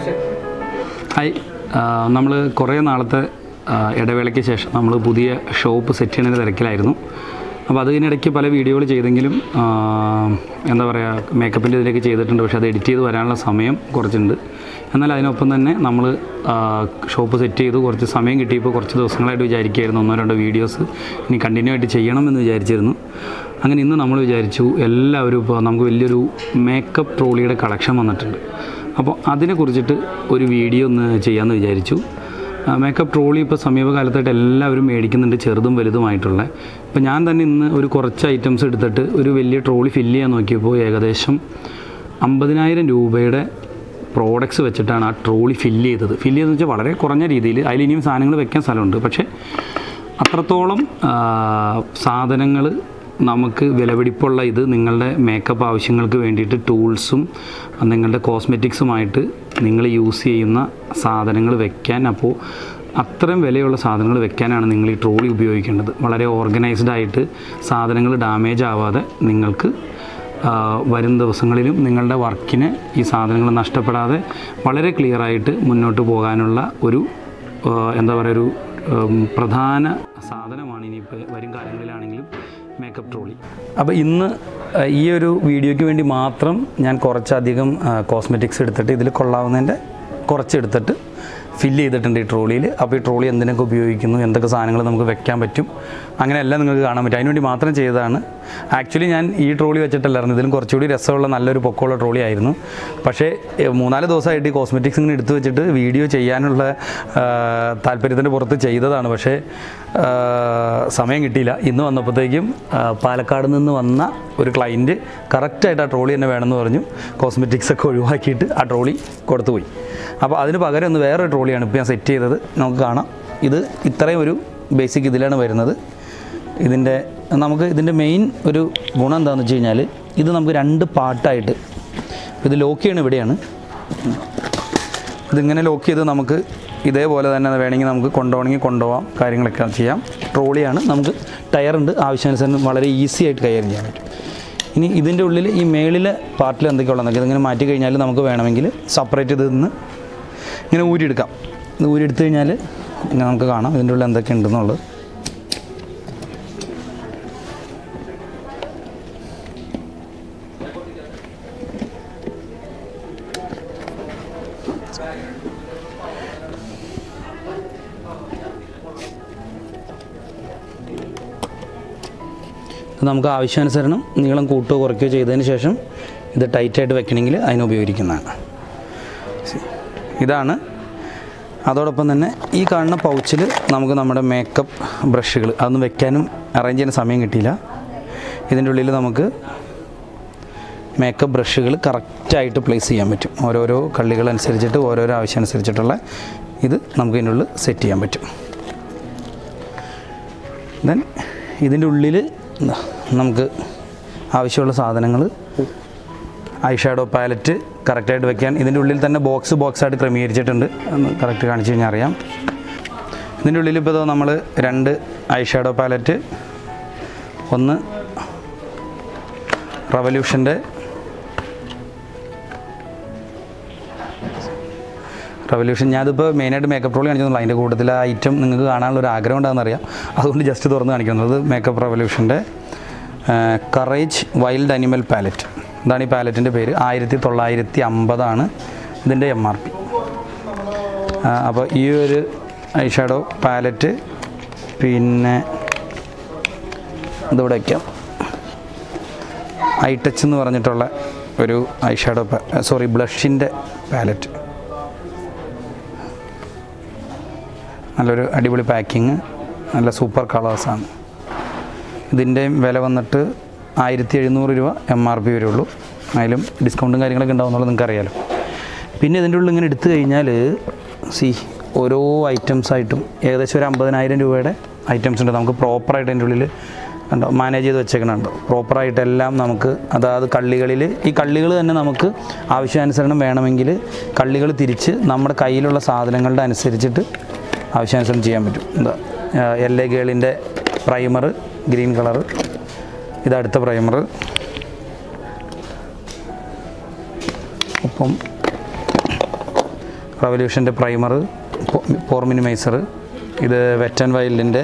Hi, നമ്മൾ കുറേ നാളത്തെ ഇടവേളയ്ക്ക് ശേഷം നമ്മൾ പുതിയ ഷോപ്പ് സെറ്റ് ചെയ്യുന്നതിന് തിരക്കിലായിരുന്നു. അപ്പോൾ അതിനിടയ്ക്ക് പല വീഡിയോകൾ ചെയ്തെങ്കിലും എന്താ പറയുക, മേക്കപ്പിൻ്റെ ഇതിലേക്ക് ചെയ്തിട്ടുണ്ട്. പക്ഷേ അത് എഡിറ്റ് ചെയ്ത് വരാനുള്ള സമയം കുറച്ചുണ്ട്. എന്നാൽ അതിനൊപ്പം തന്നെ നമ്മൾ ഷോപ്പ് സെറ്റ് ചെയ്തു. കുറച്ച് സമയം കിട്ടിയപ്പോൾ കുറച്ച് ദിവസങ്ങളായിട്ട് വിചാരിക്കുകയായിരുന്നു 1-2 വീഡിയോസ് ഇനി കണ്ടിന്യൂ ആയിട്ട് ചെയ്യണമെന്ന് വിചാരിച്ചിരുന്നു. അങ്ങനെ ഇന്ന് നമ്മൾ വിചാരിച്ചു എല്ലാവരും ഇപ്പോൾ നമുക്ക് വലിയൊരു മേക്കപ്പ് ട്രോളിയുടെ കളക്ഷൻ വന്നിട്ടുണ്ട്. അപ്പോൾ അതിനെക്കുറിച്ചിട്ട് ഒരു വീഡിയോ ഒന്ന് ചെയ്യാമെന്ന് വിചാരിച്ചു. മേക്കപ്പ് ട്രോളി ഇപ്പോൾ സമീപകാലത്തായിട്ട് എല്ലാവരും മേടിക്കുന്നുണ്ട്, ചെറുതും വലുതുമായിട്ടുള്ള. ഇപ്പോൾ ഞാൻ തന്നെ ഇന്ന് ഒരു കുറച്ച് ഐറ്റംസ് എടുത്തിട്ട് ഒരു വലിയ ട്രോളി ഫില്ല് ചെയ്യാൻ നോക്കിയപ്പോൾ ഏകദേശം 50,000 രൂപയുടെ പ്രോഡക്ട്സ് വെച്ചിട്ടാണ് ആ ട്രോളി ഫില്ല് ചെയ്തതെന്ന് വെച്ചാൽ വളരെ കുറഞ്ഞ രീതിയിൽ. അതിൽ ഇനിയും സാധനങ്ങൾ വെക്കാൻ സ്ഥലമുണ്ട്, പക്ഷേ അത്രത്തോളം സാധനങ്ങൾ നമുക്ക് വിലപിടിപ്പുള്ള ഇത് നിങ്ങളുടെ മേക്കപ്പ് ആവശ്യങ്ങൾക്ക് വേണ്ടിയിട്ട് ടൂൾസും നിങ്ങളുടെ കോസ്മെറ്റിക്സുമായിട്ട് നിങ്ങൾ യൂസ് ചെയ്യുന്ന സാധനങ്ങൾ വെക്കാൻ, അപ്പോൾ അത്രയും വിലയുള്ള സാധനങ്ങൾ വെക്കാനാണ് നിങ്ങൾ ഈ ട്രോളി ഉപയോഗിക്കേണ്ടത്. വളരെ ഓർഗനൈസ്ഡ് ആയിട്ട് സാധനങ്ങൾ ഡാമേജ് ആവാതെ നിങ്ങൾക്ക് വരും ദിവസങ്ങളിലും നിങ്ങളുടെ വർക്കിന് ഈ സാധനങ്ങൾ നഷ്ടപ്പെടാതെ വളരെ ക്ലിയറായിട്ട് മുന്നോട്ട് പോകാനുള്ള ഒരു എന്താ പറയുക, ഒരു പ്രധാന സാധനമാണ് ഇനിയിപ്പോൾ വരും കാലങ്ങളിലാണെങ്കിലും മേക്കപ്പ് ട്രോളി. അപ്പോൾ ഇന്ന് ഈ ഒരു വീഡിയോയ്ക്ക് വേണ്ടി മാത്രം ഞാൻ കുറച്ചധികം കോസ്മെറ്റിക്സ് എടുത്തിട്ട് ഇതിൽ കൊള്ളാവുന്നതിൻ്റെ കുറച്ചെടുത്തിട്ട് ഫില്ല് ചെയ്തിട്ടുണ്ട് ഈ ട്രോളിയിൽ. അപ്പോൾ ഈ ട്രോളി എന്തിനൊക്കെ ഉപയോഗിക്കുന്നു, എന്തൊക്കെ സാധനങ്ങൾ നമുക്ക് വെക്കാൻ പറ്റും, അങ്ങനെയെല്ലാം നിങ്ങൾക്ക് കാണാൻ പറ്റും. അതിനുവേണ്ടി മാത്രം ചെയ്തതാണ്. ആക്ച്വലി ഞാൻ ഈ ട്രോളി വെച്ചിട്ടല്ലായിരുന്നു, ഇതിലും കുറച്ചുകൂടി രസമുള്ള നല്ലൊരു പൊക്കമുള്ള ട്രോളി ആയിരുന്നു. പക്ഷേ 3-4 ദിവസമായിട്ട് ഈ കോസ്മെറ്റിക്സ് ഇങ്ങനെ എടുത്തു വെച്ചിട്ട് വീഡിയോ ചെയ്യാനുള്ള താല്പര്യത്തിൻ്റെ പുറത്ത് ചെയ്തതാണ്. പക്ഷേ സമയം കിട്ടിയില്ല. ഇന്ന് വന്നപ്പോഴത്തേക്കും പാലക്കാട് നിന്ന് വന്ന ഒരു ക്ലയൻറ്റ് കറക്റ്റായിട്ട് ആ ട്രോളി തന്നെ വേണമെന്ന് പറഞ്ഞു. കോസ്മെറ്റിക്സൊക്കെ ഒഴിവാക്കിയിട്ട് ആ ട്രോളി കൊടുത്തുപോയി. അപ്പോൾ അതിന് പകരം ഒന്ന് വേറൊരു ട്രോളിയാണ് ഇപ്പോൾ ഞാൻ സെറ്റ് ചെയ്തത്. നമുക്ക് കാണാം. ഇത് ഇത്രയും ഒരു ബേസിക് ഇതിലാണ് വരുന്നത്. ഇതിൻ്റെ മെയിൻ ഒരു ഗുണം എന്താണെന്ന് വെച്ച് കഴിഞ്ഞാൽ ഇത് നമുക്ക് 2 പാർട്ടായിട്ട് ഇത് ലോക്ക് ചെയ്യണം. ഇവിടെയാണ് ഇതിങ്ങനെ ലോക്ക് ചെയ്ത് നമുക്ക് ഇതേപോലെ തന്നെ വേണമെങ്കിൽ നമുക്ക് കൊണ്ടുപോകാം, കാര്യങ്ങളൊക്കെ ചെയ്യാം. ട്രോളിയാണ്, നമുക്ക് ടയറുണ്ട്, ആവശ്യാനുസരണം വളരെ ഈസി ആയിട്ട് കൈകാര്യം ചെയ്യാൻ പറ്റും. ഇനി ഇതിൻ്റെ ഉള്ളിൽ ഈ മേളിലെ പാർട്ടിൽ എന്തൊക്കെയുള്ളതെന്നൊക്കെ ഇതിങ്ങനെ മാറ്റി കഴിഞ്ഞാൽ നമുക്ക് വേണമെങ്കിൽ സെപ്പറേറ്റ് ഇതിൽ നിന്ന് ഇങ്ങനെ ഊരിയെടുക്കാം. ഇത് ഊരിയെടുത്ത് കഴിഞ്ഞാൽ ഇങ്ങനെ നമുക്ക് കാണാം ഇതിൻ്റെ ഉള്ളിൽ എന്തൊക്കെ ഉണ്ടെന്നുള്ളത്. നമുക്ക് ആവശ്യാനുസരണം നീളം കൂട്ടുകയോ കുറയ്ക്കുകയോ ചെയ്തതിന് ശേഷം ഇത് ടൈറ്റായിട്ട് വെക്കണമെങ്കിൽ അതിനുപയോഗിക്കുന്നതാണ്. ഇതാണ്. അതോടൊപ്പം തന്നെ ഈ കാണുന്ന പൗച്ചിൽ നമുക്ക് നമ്മുടെ മേക്കപ്പ് ബ്രഷുകൾ അതൊന്നും വെക്കാനും അറേഞ്ച് ചെയ്യാൻ സമയം കിട്ടിയില്ല. ഇതിൻ്റെ ഉള്ളിൽ നമുക്ക് മേക്കപ്പ് ബ്രഷുകൾ കറക്റ്റായിട്ട് പ്ലേസ് ചെയ്യാൻ പറ്റും. ഓരോരോ കള്ളികളനുസരിച്ചിട്ട് ഓരോരോ ആവശ്യമനുസരിച്ചിട്ടുള്ള ഇത് നമുക്ക് ഇതിൻ്റെ ഉള്ളിൽ സെറ്റ് ചെയ്യാൻ പറ്റും. ദെൻ ഇതിൻ്റെ ഉള്ളിൽ നമുക്ക് ആവശ്യമുള്ള സാധനങ്ങൾ, ഐ ഷാഡോ പാലറ്റ് കറക്റ്റായിട്ട് വെക്കാൻ ഇതിൻ്റെ ഉള്ളിൽ തന്നെ ബോക്സായിട്ട് ക്രമീകരിച്ചിട്ടുണ്ട്. ഒന്ന് കറക്റ്റ് കാണിച്ചു കഴിഞ്ഞാൽ അറിയാം. ഇതിൻ്റെ ഉള്ളിൽ ഇപ്പോൾ നമ്മൾ 2 ഐ ഷാഡോ പാലറ്റ്, ഒന്ന് റവല്യൂഷൻ്റെ ഞാനിപ്പോൾ മെയിനായിട്ട് മേക്കപ്പ് ട്രോളി കാണിക്കുന്നുള്ളൂ. അതിൻ്റെ കൂട്ടത്തിൽ ആ ഐറ്റം നിങ്ങൾക്ക് കാണാനുള്ളൊരു ആഗ്രഹം ഉണ്ടാകുന്നറിയാം, അതുകൊണ്ട് ജസ്റ്റ് തുറന്ന് കാണിക്കുന്നത്. മേക്കപ്പ് റവല്യൂഷൻ്റെ കറേജ് വൈൽഡ് അനിമൽ പാലറ്റ്. ഇതാണ് ഈ പാലറ്റിൻ്റെ പേര്. 1950 ഇതിൻ്റെ MRP. അപ്പോൾ ഈ ഒരു ഐ ഷാഡോ പാലറ്റ്, പിന്നെ ഇതിവിടെ വയ്ക്കാം. ഐ ടച്ച് എന്ന് പറഞ്ഞിട്ടുള്ള ഒരു ഐ ഷാഡോ ബ്ലഷിൻ്റെ പാലറ്റ്. നല്ലൊരു അടിപൊളി പാക്കിങ്, നല്ല സൂപ്പർ കളേഴ്സാണ്. ഇതിൻ്റെ വില വന്നിട്ട് 1700 രൂപ MRP വരുള്ളൂ. അതിലും ഡിസ്കൗണ്ടും കാര്യങ്ങളൊക്കെ ഉണ്ടാവുന്നുള്ളത് നിങ്ങൾക്ക് അറിയാമല്ലോ. പിന്നെ ഇതിൻ്റെ ഉള്ളിൽ ഇങ്ങനെ എടുത്തു കഴിഞ്ഞാൽ ഓരോ ഐറ്റംസായിട്ടും ഏകദേശം ഒരു 50,000 രൂപയുടെ ഐറ്റംസ് ഉണ്ട്. നമുക്ക് പ്രോപ്പറായിട്ട് അതിൻ്റെ ഉള്ളിൽ മാനേജ് ചെയ്ത് വെച്ചേക്കണുണ്ട്. പ്രോപ്പറായിട്ടെല്ലാം നമുക്ക് അതായത് ഈ കള്ളികൾ തന്നെ നമുക്ക് ആവശ്യാനുസരണം വേണമെങ്കിൽ കള്ളികൾ തിരിച്ച് നമ്മുടെ കയ്യിലുള്ള സാധനങ്ങളുടെ അനുസരിച്ചിട്ട് ആവശ്യാനുസരണം ചെയ്യാൻ പറ്റും. LA ഗേളിൻ്റെ പ്രൈമർ ഗ്രീൻ കളർ, ഇതടുത്ത പ്രൈമർ, ഒപ്പം റവല്യൂഷൻ്റെ പ്രൈമർ, പോർ മിനിമൈസർ, ഇത് വെറ്റ് ആൻഡ് വൈൽഡിൻ്റെ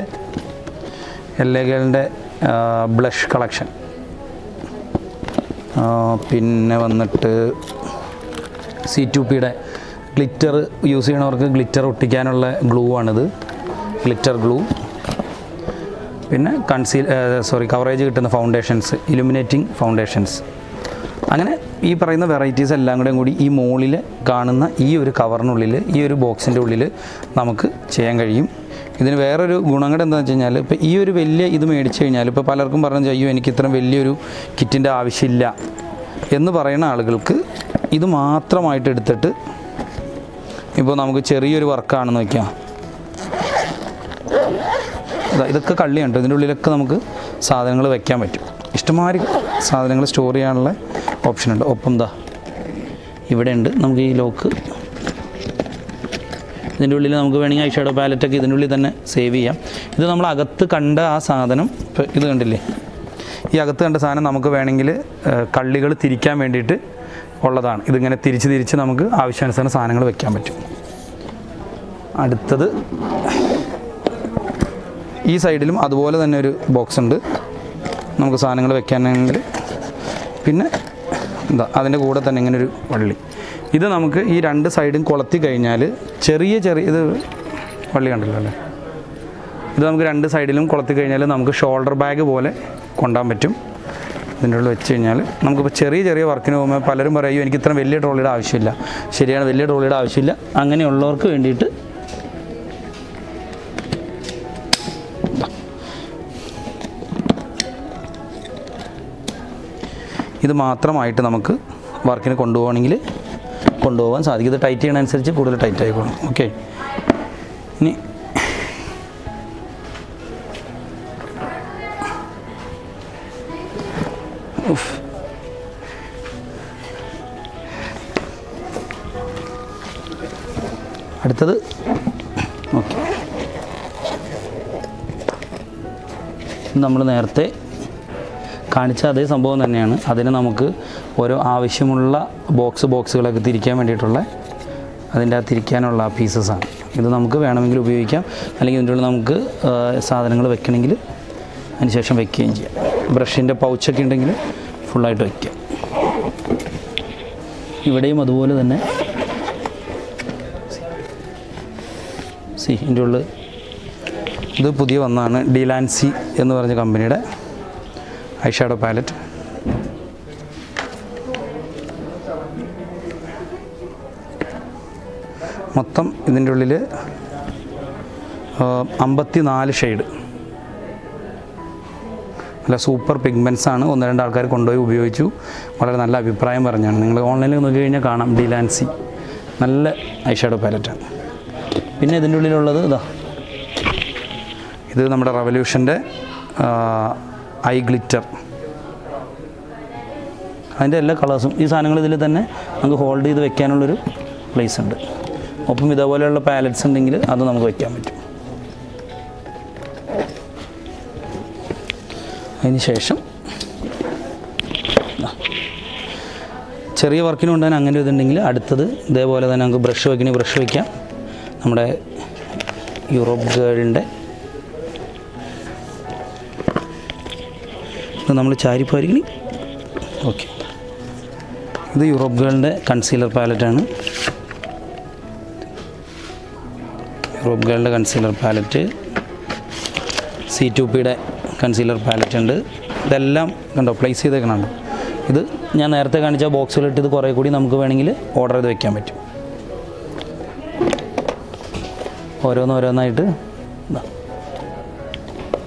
എല്ലേകളുടെ ബ്ലഷ് കളക്ഷൻ, പിന്നെ വന്നിട്ട് C2Pയുടെ ഗ്ലിറ്റർ യൂസ് ചെയ്യണവർക്ക് ഗ്ലിറ്റർ ഒട്ടിക്കാനുള്ള ഗ്ലൂ ആണിത്, ഗ്ലിറ്റർ ഗ്ലൂ. പിന്നെ കവറേജ് കിട്ടുന്ന ഫൗണ്ടേഷൻസ്, ഇലുമിനേറ്റിംഗ് ഫൗണ്ടേഷൻസ്. അങ്ങനെ ഈ പറയുന്ന വെറൈറ്റീസ് എല്ലാം കൂടി ഈ മോളിൽ കാണുന്ന ഈ ഒരു കവറിനുള്ളിൽ, ഈ ഒരു ബോക്സിൻ്റെ ഉള്ളിൽ നമുക്ക് ചെയ്യാൻ കഴിയും. ഇതിന് വേറൊരു ഗുണം കൂടെ എന്താണെന്ന് വെച്ച് കഴിഞ്ഞാൽ, ഇപ്പോൾ ഈ ഒരു വലിയ ഇത് മേടിച്ച് കഴിഞ്ഞാൽ, ഇപ്പോൾ പലർക്കും പറഞ്ഞു അയ്യോ എനിക്ക് ഇത്രയും വലിയൊരു കിറ്റിൻ്റെ ആവശ്യമില്ല എന്ന് പറയുന്ന ആളുകൾക്ക് ഇത് മാത്രമായിട്ട് എടുത്തിട്ട്, ഇപ്പോൾ നമുക്ക് ചെറിയൊരു വർക്കാണെന്ന് വയ്ക്കാം, ഇതൊക്കെ കള്ളിയുണ്ട്, ഇതിൻ്റെ ഉള്ളിലൊക്കെ നമുക്ക് സാധനങ്ങൾ വെക്കാൻ പറ്റും. ഇഷ്ടംമാതിരി സാധനങ്ങൾ സ്റ്റോർ ചെയ്യാനുള്ള ഓപ്ഷനുണ്ട്. ഒപ്പം ഇവിടെ ഉണ്ട് നമുക്ക് ഈ ലോക്ക്. ഇതിൻ്റെ ഉള്ളിൽ നമുക്ക് വേണമെങ്കിൽ ഐ ഷാഡോ പാലറ്റൊക്കെ ഇതിൻ്റെ ഉള്ളിൽ തന്നെ സേവ് ചെയ്യാം. ഇത് നമ്മൾ അകത്ത് കണ്ട ആ സാധനം, ഇപ്പോൾ ഇത് കണ്ടില്ലേ, ഈ അകത്ത് കണ്ട സാധനം നമുക്ക് വേണമെങ്കിൽ കള്ളികൾ തിരിക്കാൻ വേണ്ടിയിട്ട് ഉള്ളതാണ്. ഇതിങ്ങനെ തിരിച്ച് നമുക്ക് ആവശ്യാനുസരണം സാധനങ്ങൾ വെക്കാൻ പറ്റും. അടുത്തത് ഈ സൈഡിലും അതുപോലെ തന്നെ ഒരു ബോക്സ് ഉണ്ട് നമുക്ക് സാധനങ്ങൾ വെക്കാനാണെങ്കിൽ. പിന്നെ അതിൻ്റെ കൂടെ തന്നെ ഇങ്ങനൊരു വള്ളി. ഇത് നമുക്ക് ഈ രണ്ട് സൈഡും കൊളത്തി കഴിഞ്ഞാൽ ചെറിയ ഇത് വള്ളി കണ്ടല്ലോ അല്ലേ, ഇത് നമുക്ക് രണ്ട് സൈഡിലും കൊളത്തി കഴിഞ്ഞാൽ നമുക്ക് ഷോൾഡർ ബാഗ് പോലെ കൊണ്ടുപോകാൻ പറ്റും. ഇതിൻ്റെ ഉള്ളിൽ വെച്ച് കഴിഞ്ഞാൽ നമുക്കിപ്പോൾ ചെറിയ വർക്കിന് പോകുമ്പോൾ പലരും പറയും എനിക്ക് ഇത്ര വലിയ ട്രോളിയുടെ ആവശ്യമില്ല. ശരിയാണ്, വലിയ ട്രോളിയുടെ ആവശ്യമില്ല. അങ്ങനെയുള്ളവർക്ക് വേണ്ടിയിട്ട് ഇത് മാത്രമായിട്ട് നമുക്ക് വർക്കിന് കൊണ്ടുപോകാൻ സാധിക്കും. ഇത് ടൈറ്റ് ചെയ്യണനുസരിച്ച് കൂടുതൽ ടൈറ്റ് ആയിക്കോളും. ഓക്കെ, ഇനി അടുത്തത് ഓക്കെ, നമ്മൾ നേരത്തെ കാണിച്ച അതേ സംഭവം തന്നെയാണ്. അതിന് നമുക്ക് ഓരോ ആവശ്യമുള്ള ബോക്സുകളൊക്കെ തിരിക്കാൻ വേണ്ടിയിട്ടുള്ള അതിൻ്റെ ആ തിരിക്കാനുള്ള പീസസാണ്. ഇത് നമുക്ക് വേണമെങ്കിൽ ഉപയോഗിക്കാം, അല്ലെങ്കിൽ ഇതിൻ്റെ ഉള്ളിൽ നമുക്ക് സാധനങ്ങൾ വെക്കണമെങ്കിൽ അതിന് ശേഷം വെക്കുകയും ചെയ്യാം. ബ്രഷിൻ്റെ പൗച്ചൊക്കെ ഉണ്ടെങ്കിൽ ഫുള്ളായിട്ട് വയ്ക്കാം. ഇവിടെയും അതുപോലെ തന്നെ ഇതിൻ്റെ ഉള്ളിൽ ഇത് പുതിയ വന്നതാണ്, ഡിലാൻസി എന്ന് പറഞ്ഞ കമ്പനിയുടെ ഐ ഷാഡോ പാലറ്റ്. മൊത്തം ഇതിൻ്റെ ഉള്ളിൽ 54 ഷെയ്ഡ്, നല്ല സൂപ്പർ പിഗ്മെൻറ്റ്സാണ്. 1-2 ആൾക്കാർ കൊണ്ടുപോയി ഉപയോഗിച്ചു, വളരെ നല്ല അഭിപ്രായം പറഞ്ഞാണ്. നിങ്ങൾ ഓൺലൈനിൽ നോക്കി കഴിഞ്ഞാൽ കാണാം, ഡിലാൻസി നല്ല ഐ ഷാഡോ പാലറ്റാണ്. പിന്നെ ഇതിൻ്റെ ഉള്ളിലുള്ളത് ഇത് നമ്മുടെ റവല്യൂഷൻ്റെ ഐ ഗ്ലിറ്റർ, അതിൻ്റെ എല്ലാ കളേഴ്സും ഈ സാധനങ്ങൾ ഇതിൽ തന്നെ നമുക്ക് ഹോൾഡ് ചെയ്ത് വെക്കാനുള്ളൊരു പ്ലേസ് ഉണ്ട്. ഒപ്പം ഇതേപോലെയുള്ള പാലറ്റ്സ് ഉണ്ടെങ്കിൽ അത് നമുക്ക് വയ്ക്കാൻ പറ്റും. അതിന് ശേഷം ചെറിയ വർക്കിന് കൊണ്ടുതന്നെ അങ്ങനെ ഇതുണ്ടെങ്കിൽ അടുത്തത് ഇതേപോലെ തന്നെ നമുക്ക് ബ്രഷ് വയ്ക്കാം. നമ്മുടെ യൂറോപ്പ് ഗേളിൻ്റെ ഇത് നമ്മൾ ചാരിപ്പാരിക്കണി. ഓക്കെ, ഇത് യൂറോപ്പ് ഗേളിൻ്റെ കൺസീലർ പാലറ്റാണ്. യൂറോപ്പ് ഗേളിൻ്റെ കൺസീലർ പാലറ്റ്, C2Pയുടെ കൺസീലർ പാലറ്റ് ഉണ്ട്. ഇതെല്ലാം കണ്ടോ പ്ലേസ് ചെയ്തേക്കണുണ്ടോ. ഇത് ഞാൻ നേരത്തെ കാണിച്ച ബോക്സുകളിട്ട് ഇത് കുറേ കൂടി നമുക്ക് വേണമെങ്കിൽ ഓർഡർ ചെയ്ത് വെക്കാൻ പറ്റും. ഓരോന്നായിട്ട്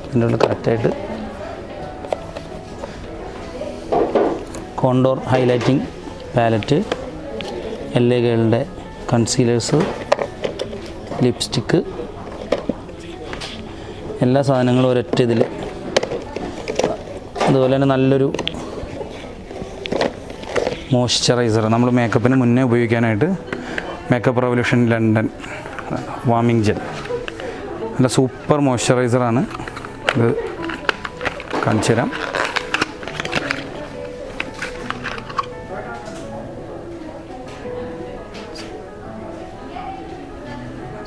ഇതിൻ്റെ ഉള്ളിൽ കറക്റ്റായിട്ട് കോണ്ടോർ ഹൈലൈറ്റിംഗ് പാലറ്റ്, LA ഗേളിൻ്റെ കൺസീലേഴ്സ്, ലിപ്സ്റ്റിക്ക്, എല്ലാ സാധനങ്ങളും ഒരൊറ്റ ഇതിൽ. അതുപോലെ തന്നെ നല്ലൊരു മോയ്സ്ചറൈസർ നമ്മൾ മേക്കപ്പിന് മുന്നേ ഉപയോഗിക്കാനായിട്ട്, makeup revolution London warming gel, നല്ല സൂപ്പർ മോയ്സ്ചറൈസറാണ്. ഇത് കാണിച്ചു തരാം.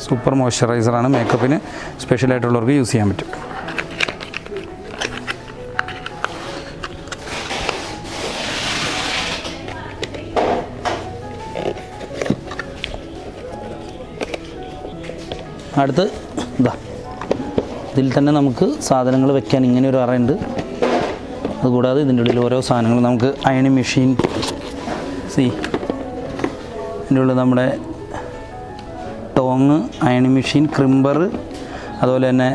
സൂപ്പർ മോയ്സ്ചറൈസറാണ്. മേക്കപ്പിന് സ്പെഷ്യലായിട്ടുള്ളവർക്ക് യൂസ് ചെയ്യാൻ പറ്റും. അടുത്ത് ഇതിൽ തന്നെ നമുക്ക് സാധനങ്ങൾ വെക്കാൻ ഇങ്ങനെ ഒരു അറയുണ്ട്. അതുകൂടാതെ ഇതിൻ്റെ ഉള്ളിൽ ഓരോ സാധനങ്ങൾ നമുക്ക് അയണിങ് മെഷീൻ, ഇതിൻ്റെ ഉള്ളിൽ നമ്മുടെ ടോങ്, അയണിങ് മെഷീൻ, ക്രിമ്പർ, അതുപോലെ തന്നെ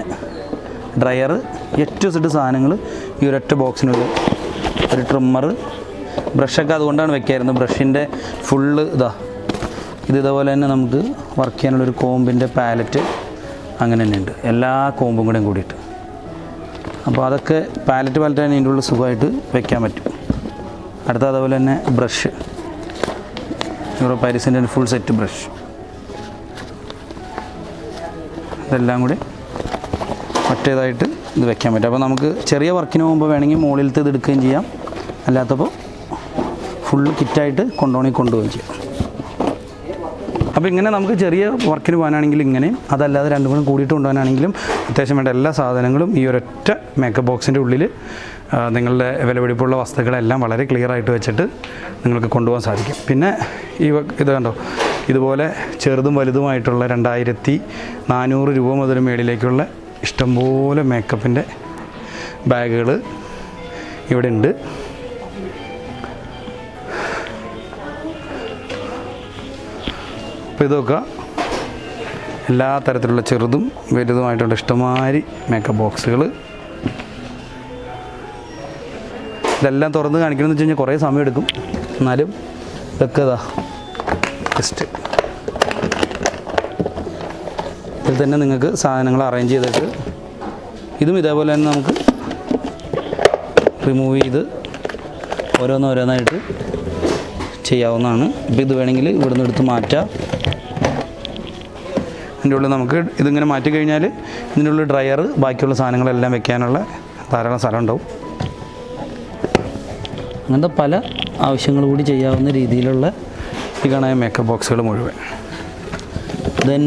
ഡ്രയർ, ഏറ്റവും സെറ്റ് സാധനങ്ങൾ ഈ ഒരൊറ്റ ബോക്സിനുള്ളിൽ. ഒരു ട്രിമ്മർ, ബ്രഷൊക്കെ അതുകൊണ്ടാണ് വെക്കായിരുന്നത്. ബ്രഷിൻ്റെ ഫുള്ള് ഇതേപോലെ തന്നെ നമുക്ക് വർക്ക് ചെയ്യാനുള്ളൊരു കോമ്പിൻ്റെ പാലറ്റ് അങ്ങനെ തന്നെ ഉണ്ട്, എല്ലാ കോമ്പും കൂടെയും കൂടിയിട്ട്. അപ്പോൾ അതൊക്കെ പാലറ്റ് തന്നെ ഇതിൻ്റെ ഉള്ളിൽ സുഖമായിട്ട് വെക്കാൻ പറ്റും. അടുത്ത അതുപോലെ തന്നെ ബ്രഷ്, പാരീസിൻ്റെ ഫുൾ സെറ്റ് ബ്രഷ്, ഇതെല്ലാം കൂടി ഒറ്റേതായിട്ട് ഇത് വെക്കാൻ പറ്റും. അപ്പോൾ നമുക്ക് ചെറിയ വർക്കിന് പോകുമ്പോൾ വേണമെങ്കിൽ മുകളിലത്തെ ഇത് എടുക്കുകയും ചെയ്യാം, അല്ലാത്തപ്പോൾ ഫുള്ള് കിറ്റായിട്ട് കൊണ്ടുപോവുകയും ചെയ്യാം. അപ്പോൾ ഇങ്ങനെ നമുക്ക് ചെറിയ വർക്കിന് പോകാനാണെങ്കിലും ഇങ്ങനെയും, അതല്ലാതെ രണ്ടും കൂടെ കൂടിയിട്ട് കൊണ്ടുപോകാനാണെങ്കിലും അത്യാവശ്യം വേണ്ട എല്ലാ സാധനങ്ങളും ഈ ഒരൊറ്റ മേക്കപ്പ് ബോക്സിൻ്റെ ഉള്ളിൽ നിങ്ങളുടെ വിലപിടിപ്പുള്ള വസ്തുക്കളെല്ലാം വളരെ ക്ലിയർ ആയിട്ട് വെച്ചിട്ട് നിങ്ങൾക്ക് കൊണ്ടുപോകാൻ സാധിക്കും. പിന്നെ ഇത് കണ്ടോ, ഇതുപോലെ ചെറുതും വലുതുമായിട്ടുള്ള 2400 രൂപ മുതൽ മേളിലേക്കുള്ള ഇഷ്ടംപോലെ മേക്കപ്പിൻ്റെ ബാഗുകൾ ഇവിടെ ഉണ്ട്. അപ്പോൾ ഇതൊക്കെ എല്ലാ തരത്തിലുള്ള ചെറുതും വലുതുമായിട്ടുള്ള ഇഷ്ടംമാതിരി മേക്കപ്പ് ബോക്സുകൾ. ഇതെല്ലാം തുറന്ന് കാണിക്കണമെന്ന് വെച്ച് കഴിഞ്ഞാൽ കുറേ സമയം എടുക്കും, എന്നാലും ഇതൊക്കെ ജസ്റ്റ് ഇതിൽ തന്നെ നിങ്ങൾക്ക് സാധനങ്ങൾ അറേഞ്ച് ചെയ്തിട്ട് ഇതും ഇതേപോലെ തന്നെ നമുക്ക് റിമൂവ് ചെയ്ത് ഓരോന്നായിട്ട് ചെയ്യാവുന്നതാണ്. ഇപ്പോൾ ഇത് വേണമെങ്കിൽ ഇവിടുന്ന് എടുത്ത് മാറ്റാം. ഇതിൻ്റെ ഉള്ളിൽ നമുക്ക് ഇതിങ്ങനെ മാറ്റി കഴിഞ്ഞാൽ ഇതിൻ്റെ ഉള്ളിൽ ഡ്രയർ, ബാക്കിയുള്ള സാധനങ്ങളെല്ലാം വെക്കാനുള്ള ധാരാളം സ്ഥലം ഉണ്ടാവും. അങ്ങനത്തെ പല ആവശ്യങ്ങൾ കൂടി ചെയ്യാവുന്ന രീതിയിലുള്ള ഈ കാണാൻ മേക്കപ്പ് ബോക്സുകൾ മുഴുവൻ. ദെൻ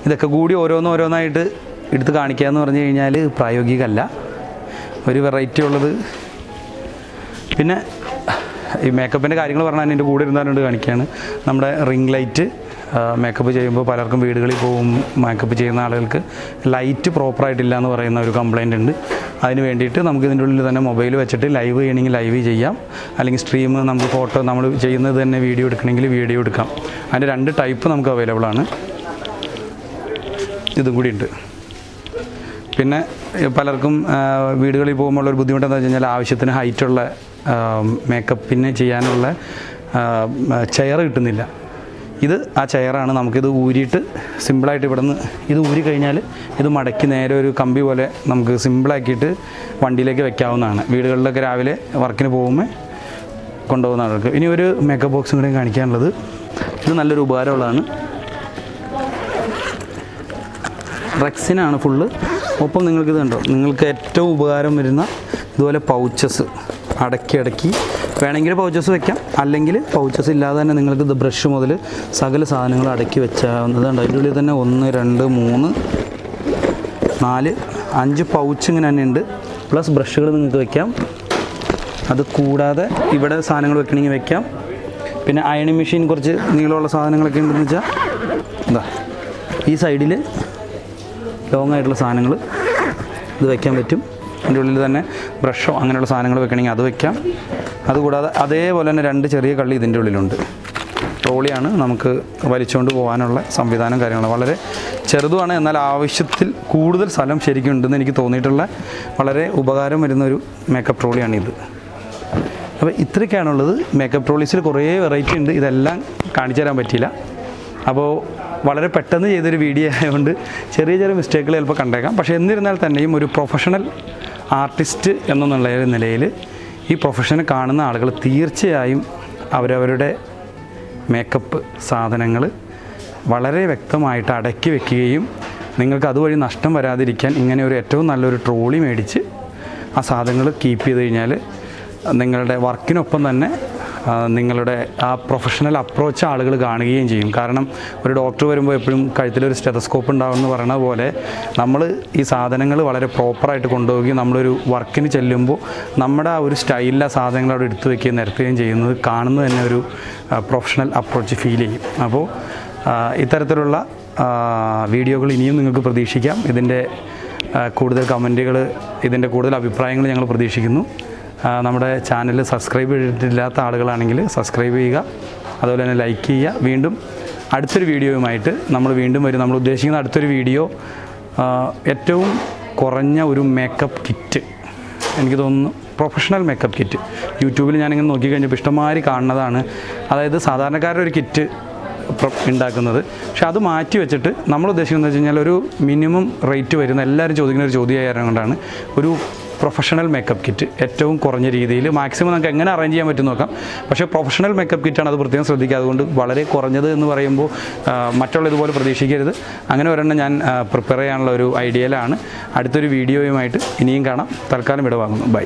ഇതൊക്കെ കൂടി ഓരോന്നായിട്ട് എടുത്ത് കാണിക്കുക എന്ന് പറഞ്ഞു കഴിഞ്ഞാൽ പ്രായോഗികമല്ല, ഒരു വെറൈറ്റി ഉള്ളത്. പിന്നെ ഈ മേക്കപ്പിൻ്റെ കാര്യങ്ങൾ പറഞ്ഞാൽ എൻ്റെ കൂടെ ഇരുന്നാലുണ്ട് കാണിക്കുകയാണ്. നമ്മുടെ റിംഗ് ലൈറ്റ് മേക്കപ്പ് ചെയ്യുമ്പോൾ പലർക്കും വീടുകളിൽ പോകും മേക്കപ്പ് ചെയ്യുന്ന ആളുകൾക്ക് ലൈറ്റ് പ്രോപ്പറായിട്ടില്ല എന്ന് പറയുന്ന ഒരു കംപ്ലയിൻ്റ് ഉണ്ട്. അതിന് വേണ്ടിയിട്ട് നമുക്ക് ഇതിൻ്റെ ഉള്ളിൽ തന്നെ മൊബൈൽ വെച്ചിട്ട് ലൈവ് ചെയ്യണമെങ്കിൽ ലൈവ് ചെയ്യാം, അല്ലെങ്കിൽ സ്ട്രീം നമുക്ക് ഫോട്ടോ നമ്മൾ ചെയ്യുന്നത് തന്നെ വീഡിയോ എടുക്കണമെങ്കിൽ വീഡിയോ എടുക്കാം. അതിൻ്റെ 2 ടൈപ്പ് നമുക്ക് അവൈലബിൾ ആണ്. ഇതും കൂടി ഉണ്ട്. പിന്നെ പലർക്കും വീടുകളിൽ പോകുമ്പോൾ ഒരു ബുദ്ധിമുട്ട് എന്താ വെച്ച് കഴിഞ്ഞാൽ ആവശ്യത്തിന് ഹൈറ്റുള്ള മേക്കപ്പിന് ചെയ്യാനുള്ള ചെയർ കിട്ടുന്നില്ല. ഇത് ആ ചെയറാണ്. നമുക്കിത് ഊരിയിട്ട് സിമ്പിളായിട്ട് ഇവിടെ നിന്ന് ഇത് ഊരി കഴിഞ്ഞാൽ ഇത് മടക്കി നേരെ ഒരു കമ്പി പോലെ നമുക്ക് സിമ്പിളാക്കിയിട്ട് വണ്ടിയിലേക്ക് വെക്കാവുന്നതാണ്. വീടുകളിലൊക്കെ രാവിലെ വർക്കിന് പോകുമ്പോൾ കൊണ്ടുപോകുന്ന ആൾക്ക്. ഇനി ഒരു മേക്കപ്പ് ബോക്സും കൂടെ കാണിക്കാനുള്ളത്, ഇത് നല്ലൊരു ഉപകാരമുള്ളതാണ്. റെക്സിനാണ് ഫുള്ള്. ഒപ്പം നിങ്ങൾക്കിത് കണ്ടോ, നിങ്ങൾക്ക് ഏറ്റവും ഉപകാരം വരുന്ന ഇതുപോലെ പൗച്ചസ് അടക്കി വേണമെങ്കിൽ പൗച്ചസ് വെക്കാം, അല്ലെങ്കിൽ പൗച്ചസ് ഇല്ലാതെ തന്നെ നിങ്ങൾക്ക് ഇത് ബ്രഷ് മുതൽ സകല സാധനങ്ങൾ അടക്കി വെച്ചാവുന്നതുണ്ട്. അതിൻ്റെ ഉള്ളിൽ തന്നെ 1 2 3 4 5 പൗച്ച് ഇങ്ങനെ തന്നെ ഉണ്ട്. പ്ലസ് ബ്രഷുകൾ നിങ്ങൾക്ക് വെക്കാം. അത് കൂടാതെ ഇവിടെ സാധനങ്ങൾ വെക്കണമെങ്കിൽ വെക്കാം. പിന്നെ അയണിങ് മെഷീൻ കുറച്ച് നീളമുള്ള സാധനങ്ങളൊക്കെ ഉണ്ടെന്ന് വെച്ചാൽ ഈ സൈഡിൽ ലോങ് ആയിട്ടുള്ള സാധനങ്ങൾ ഇത് വയ്ക്കാൻ പറ്റും. അതിൻ്റെ ഉള്ളിൽ തന്നെ ബ്രഷോ അങ്ങനെയുള്ള സാധനങ്ങൾ വെക്കണമെങ്കിൽ അത് വയ്ക്കാം. അതുകൂടാതെ അതേപോലെ തന്നെ 2 ചെറിയ കള്ളി ഇതിൻ്റെ ഉള്ളിലുണ്ട്. ട്രോളിയാണ്, നമുക്ക് വലിച്ചുകൊണ്ട് പോകാനുള്ള സംവിധാനം കാര്യങ്ങൾ വളരെ ചെറുതുമാണ്, എന്നാൽ ആവശ്യത്തിൽ കൂടുതൽ സ്ഥലം ശരിക്കും ഉണ്ടെന്ന് എനിക്ക് തോന്നിയിട്ടുള്ള വളരെ ഉപകാരം വരുന്നൊരു മേക്കപ്പ് ട്രോളിയാണിത്. അപ്പോൾ ഇത്രയൊക്കെയാണുള്ളത്. മേക്കപ്പ് ട്രോളീസിൽ കുറേ വെറൈറ്റി ഉണ്ട്, ഇതെല്ലാം കാണിച്ചു തരാൻ പറ്റിയില്ല. അപ്പോൾ വളരെ പെട്ടെന്ന് ചെയ്തൊരു വീഡിയോ ആയതുകൊണ്ട് ചെറിയ മിസ്റ്റേക്കുകൾ ചിലപ്പോൾ കണ്ടേക്കാം. പക്ഷേ എന്നിരുന്നാൽ തന്നെയും ഒരു പ്രൊഫഷണൽ ആർട്ടിസ്റ്റ് എന്നുള്ള നിലയിൽ ഈ പ്രൊഫഷനെ കാണുന്ന ആളുകൾ തീർച്ചയായും അവരവരുടെ മേക്കപ്പ് സാധനങ്ങൾ വളരെ വ്യക്തമായിട്ട് അടക്കി വെക്കുകയും നിങ്ങൾക്ക് അതുവഴി നഷ്ടം വരാതിരിക്കാൻ ഇങ്ങനെ ഒരു ഏറ്റവും നല്ലൊരു ട്രോളി മേടിച്ച് ആ സാധനങ്ങൾ കീപ്പ് ചെയ്ത് കഴിഞ്ഞാൽ നിങ്ങളുടെ വർക്കിനൊപ്പം തന്നെ നിങ്ങളുടെ ആ പ്രൊഫഷണൽ അപ്രോച്ച് ആളുകൾ കാണുകയും ചെയ്യും. കാരണം ഒരു ഡോക്ടർ വരുമ്പോൾ എപ്പോഴും കഴുത്തിലൊരു സ്റ്റെതസ്കോപ്പ് ഉണ്ടാകുമെന്ന് പറയുന്ന പോലെ നമ്മൾ ഈ സാധനങ്ങൾ വളരെ പ്രോപ്പറായിട്ട് കൊണ്ടുപോവുകയും നമ്മളൊരു വർക്കിന് ചെല്ലുമ്പോൾ നമ്മുടെ ആ ഒരു സ്റ്റൈലിൽ ആ സാധനങ്ങൾ അവിടെ എടുത്തു വയ്ക്കുകയും നിരത്തുകയും ചെയ്യുന്നത് കാണുന്നത് തന്നെ ഒരു പ്രൊഫഷണൽ അപ്രോച്ച് ഫീൽ ചെയ്യും. അപ്പോൾ ഇത്തരത്തിലുള്ള വീഡിയോകൾ ഇനിയും നിങ്ങൾക്ക് പ്രതീക്ഷിക്കാം. ഇതിൻ്റെ കൂടുതൽ കമൻറ്റുകൾ, ഇതിൻ്റെ കൂടുതൽ അഭിപ്രായങ്ങൾ ഞങ്ങൾ പ്രതീക്ഷിക്കുന്നു. നമ്മുടെ ചാനൽ സബ്സ്ക്രൈബ് ചെയ്തിട്ടില്ലാത്ത ആളുകളാണെങ്കിൽ സബ്സ്ക്രൈബ് ചെയ്യുക, അതുപോലെ തന്നെ ലൈക്ക് ചെയ്യുക. വീണ്ടും അടുത്തൊരു വീഡിയോയുമായിട്ട് നമ്മൾ വീണ്ടും വരും. നമ്മൾ ഉദ്ദേശിക്കുന്ന അടുത്തൊരു വീഡിയോ ഏറ്റവും കുറഞ്ഞ ഒരു മേക്കപ്പ് കിറ്റ്, എനിക്ക് തോന്നുന്നു പ്രൊഫഷണൽ മേക്കപ്പ് കിറ്റ്, യൂട്യൂബിൽ ഞാനിങ്ങനെ നോക്കിക്കഴിഞ്ഞപ്പോൾ ഇഷ്ടംമാതിരി കാണുന്നതാണ്. അതായത് സാധാരണക്കാരുടെ ഒരു കിറ്റ് ഉണ്ടാക്കുന്നത്. പക്ഷെ അത് മാറ്റി വെച്ചിട്ട് നമ്മൾ ഉദ്ദേശിക്കുന്നത് വെച്ച് കഴിഞ്ഞാൽ ഒരു മിനിമം റേറ്റ് വരുന്ന എല്ലാവരും ചോദിക്കുന്ന ഒരു ചോദ്യമായത് കൊണ്ടാണ് ഒരു പ്രൊഫഷണൽ മേക്കപ്പ് കിറ്റ് ഏറ്റവും കുറഞ്ഞ രീതിയിൽ മാക്സിമം നമുക്ക് എങ്ങനെ അറേഞ്ച് ചെയ്യാൻ പറ്റും നോക്കാം. പക്ഷേ പ്രൊഫഷണൽ മേക്കപ്പ് കിറ്റാണ്, അത് പ്രത്യേകം ശ്രദ്ധിക്കുക. അതുകൊണ്ട് വളരെ കുറഞ്ഞത് എന്ന് പറയുമ്പോൾ മറ്റുള്ള ഇതുപോലെ പ്രതീക്ഷിക്കരുത്. അങ്ങനെ ഒരെണ്ണം ഞാൻ പ്രിപ്പയർ ചെയ്യാനുള്ള ഒരു ഐഡിയയിലാണ്. അടുത്തൊരു വീഡിയോയുമായിട്ട് ഇനിയും കാണാം. തൽക്കാലം വിടവാങ്ങുന്നു. ബൈ.